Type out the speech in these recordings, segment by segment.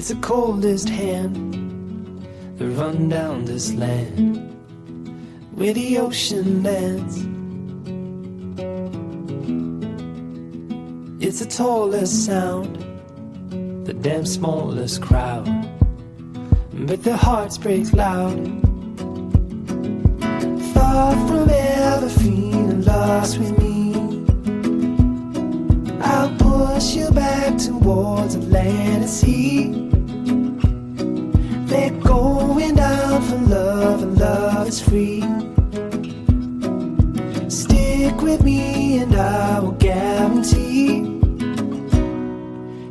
It's the coldest hand that run down this land where the ocean lands. It's the tallest sound, the damn smallest crowd, but their hearts break loud. Far from ever feeling lost with me, I'll push you back towards the land and sea. They're going down for love, and love is free. Stick with me and I will guarantee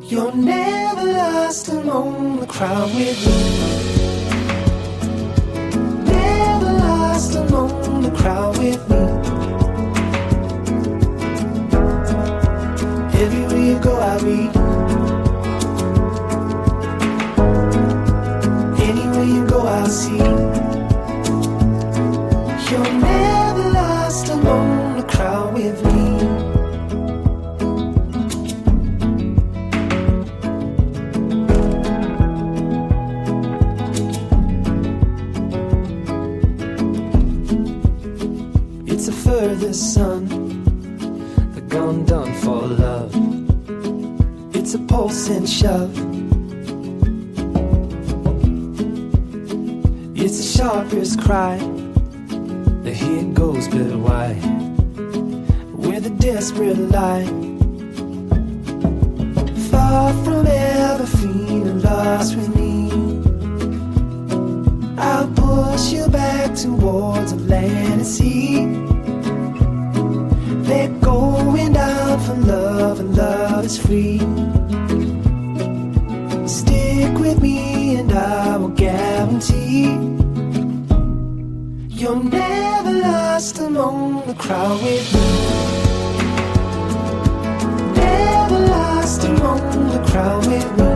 you're never lost among the crowd with me. Never lost among the crowd with me. Everywhere you go I'll be. Anywhere you go I'll see. You're never lost among the crowd with me. It's the furthest sun, the gone done for love. It's a pulse and shove. It's the sharpest cry, the here goes but why, where the desperate lie. Far from ever feeling lost with me, I'll push you back towards the land and sea. They're going down for love, and love is free. Stick with me and I will guarantee you're never lost among the crowd with me. Never lost among the crowd with me.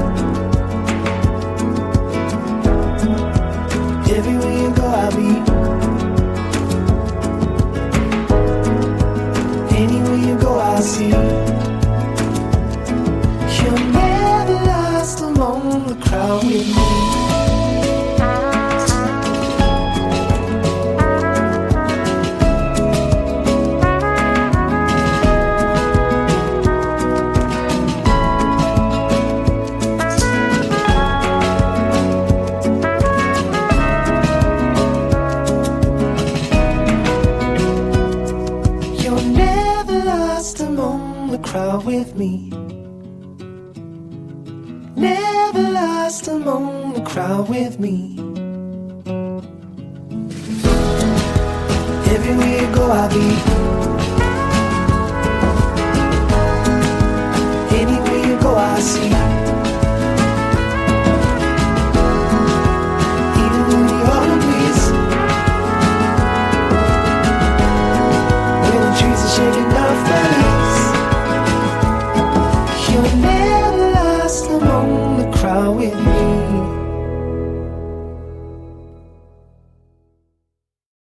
Everywhere you go I'll be. Anywhere you go I'll see. You're never lost among the crowd with me. Crowd with me. Never lost among the crowd with me. Everywhere you go I'll be.